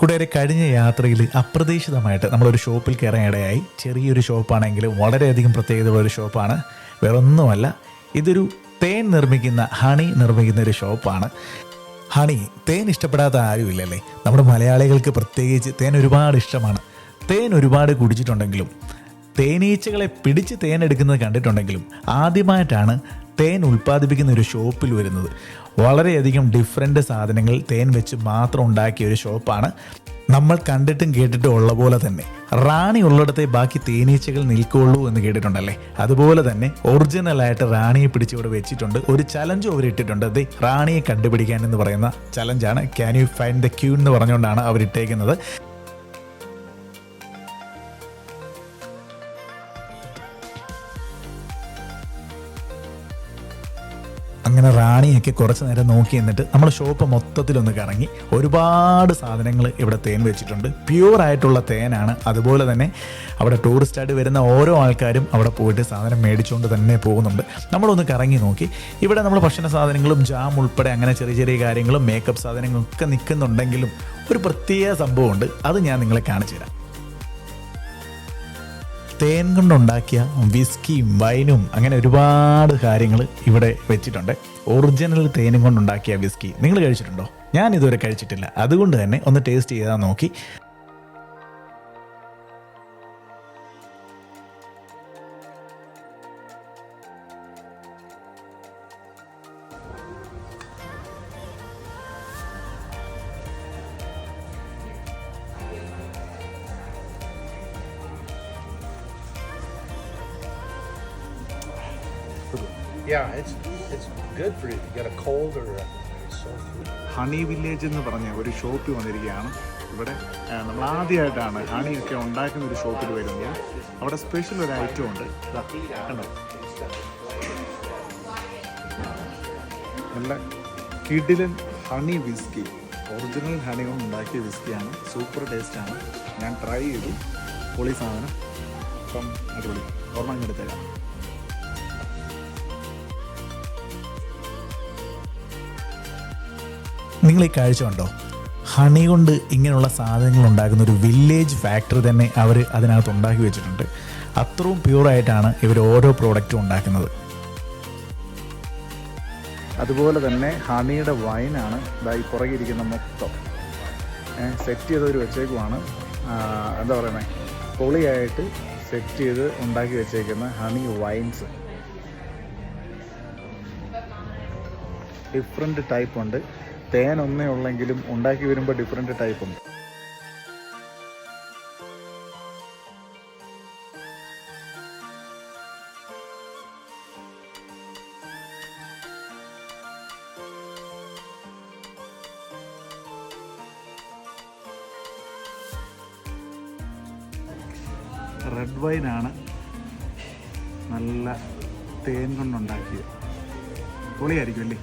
കൂടെ കഴിഞ്ഞ യാത്രയിൽ അപ്രതീക്ഷിതമായിട്ട് നമ്മളൊരു ഷോപ്പിൽ കയറാനിടയായി. ചെറിയൊരു ഷോപ്പാണെങ്കിലും വളരെയധികം പ്രത്യേകതയുള്ള ഒരു ഷോപ്പാണ്. വേറൊന്നുമല്ല, ഇതൊരു തേൻ നിർമ്മിക്കുന്ന ഹണി നിർമ്മിക്കുന്ന ഒരു ഷോപ്പാണ്. ഹണി, തേൻ ഇഷ്ടപ്പെടാത്ത ആരുമില്ലല്ലേ? നമ്മുടെ മലയാളികൾക്ക് പ്രത്യേകിച്ച് തേൻ ഒരുപാട് ഇഷ്ടമാണ്. തേൻ ഒരുപാട് കുടിച്ചിട്ടുണ്ടെങ്കിലും തേനീച്ചകളെ പിടിച്ച് തേൻ എടുക്കുന്നത് കണ്ടിട്ടുണ്ടെങ്കിലും ആദ്യമായിട്ടാണ് തേൻ ഉൽപ്പാദിപ്പിക്കുന്ന ഒരു ഷോപ്പിൽ വരുന്നത്. വളരെയധികം ഡിഫറെൻ്റ് സാധനങ്ങൾ തേൻ വെച്ച് മാത്രം ഉണ്ടാക്കിയ ഒരു ഷോപ്പാണ്. നമ്മൾ കണ്ടിട്ടും കേട്ടിട്ടും ഉള്ള പോലെ തന്നെ റാണി ഉള്ളിടത്തെ ബാക്കി തേനീച്ചകൾ നിൽക്കുള്ളൂ എന്ന് കേട്ടിട്ടുണ്ടല്ലേ? അതുപോലെ തന്നെ ഒറിജിനലായിട്ട് റാണിയെ പിടിച്ചിവിടെ വെച്ചിട്ടുണ്ട്. ഒരു ചലഞ്ചും അവർ ഇട്ടിട്ടുണ്ട്. അതെ, റാണിയെ കണ്ടുപിടിക്കാൻ എന്ന് പറയുന്ന ചലഞ്ചാണ്. Can you find the queen എന്ന് പറഞ്ഞുകൊണ്ടാണ് അവരിട്ടേക്കുന്നത്. അങ്ങനെ റാണിയൊക്കെ കുറച്ച് നേരം നോക്കി എന്നിട്ട് നമ്മൾ ഷോപ്പ് മൊത്തത്തിലൊന്ന് കറങ്ങി. ഒരുപാട് സാധനങ്ങൾ ഇവിടെ തേൻ വെച്ചിട്ടുണ്ട്. പ്യൂറായിട്ടുള്ള തേനാണ്. അതുപോലെ തന്നെ അവിടെ ടൂറിസ്റ്റായിട്ട് വരുന്ന ഓരോ ആൾക്കാരും അവിടെ പോയിട്ട് സാധനം മേടിച്ചുകൊണ്ട് തന്നെ പോകുന്നുണ്ട്. നമ്മളൊന്ന് കറങ്ങി നോക്കി. ഇവിടെ നമ്മൾ ഭക്ഷണ സാധനങ്ങളും ജാം ഉൾപ്പെടെ അങ്ങനെ ചെറിയ ചെറിയ കാര്യങ്ങളും മേക്കപ്പ് സാധനങ്ങളൊക്കെ നിൽക്കുന്നുണ്ടെങ്കിലും ഒരു പ്രത്യേക സംഭവമുണ്ട്. അത് ഞാൻ നിങ്ങളെ കാണിച്ചു തരാം. തേൻ കൊണ്ടുണ്ടാക്കിയ വിസ്കിയും വൈനും അങ്ങനെ ഒരുപാട് കാര്യങ്ങൾ ഇവിടെ വെച്ചിട്ടുണ്ട്. ഒറിജിനൽ തേനും കൊണ്ടുണ്ടാക്കിയ വിസ്കി നിങ്ങൾ കഴിച്ചിട്ടുണ്ടോ? ഞാൻ ഇതുവരെ കഴിച്ചിട്ടില്ല. അതുകൊണ്ട് തന്നെ ഒന്ന് ടേസ്റ്റ് ചെയ്താൽ നോക്കി. Yeah, it's good for you. You got a cold or a sore throat. Honey village എന്ന് പറഞ്ഞ ഒരു ഷോപ്പിൽ വന്നിരിക്കുകയാണ്. ഇവിടെ നമ്മൾ ആദ്യമായിട്ടാണ് ഹണിയൊക്കെ ഉണ്ടാക്കുന്ന ഒരു ഷോപ്പിൽ വരുന്നത്. അവിടെ സ്പെഷ്യൽ ഒരു ഐറ്റം ഉണ്ട്. കണ്ടോ, നല്ല കിടിലൻ ഹണി വിസ്കി. ഒറിജിനൽ ഹണി കൊണ്ട് ഉണ്ടാക്കിയ വിസ്കിയാണ്. സൂപ്പർ ടേസ്റ്റാണ്. ഞാൻ ട്രൈ ചെയ്തു. പൊളി സാധനം. അപ്പം അടിപൊളി. ഓർമ്മ എടുത്തേക്കാം. നിങ്ങൾ ഈ കാഴ്ച കണ്ടോ? ഹണി കൊണ്ട് ഇങ്ങനെയുള്ള സാധനങ്ങൾ ഉണ്ടാക്കുന്ന ഒരു വില്ലേജ് ഫാക്ടറി തന്നെ അവർ അതിനകത്ത് ഉണ്ടാക്കി വെച്ചിട്ടുണ്ട്. അത്രയും പ്യൂറായിട്ടാണ് ഇവർ ഓരോ പ്രോഡക്റ്റും ഉണ്ടാക്കുന്നത്. അതുപോലെ തന്നെ ഹണിയുടെ വൈനാണ് ഇതായി പുറകിരിക്കുന്ന മൊത്തം സെറ്റ് ചെയ്തവർ വെച്ചേക്കുവാണ്. എന്താ പറയുന്നത്, പൊളിയായിട്ട് സെറ്റ് ചെയ്ത് ഉണ്ടാക്കി വെച്ചേക്കുന്ന ഹണി വൈൻസ്. ഡിഫറെൻറ്റ് ടൈപ്പ് ഉണ്ട്. തേൻ ഒന്നേ ഉള്ളെങ്കിലും ഉണ്ടാക്കി വരുമ്പോൾ ഡിഫറെൻറ്റ് ടൈപ്പ് ഉണ്ട്. റെഡ് വൈനാണ് നല്ല തേൻ കൊണ്ടുണ്ടാക്കിയത്. പൊളിയായിരിക്കും അല്ലേ?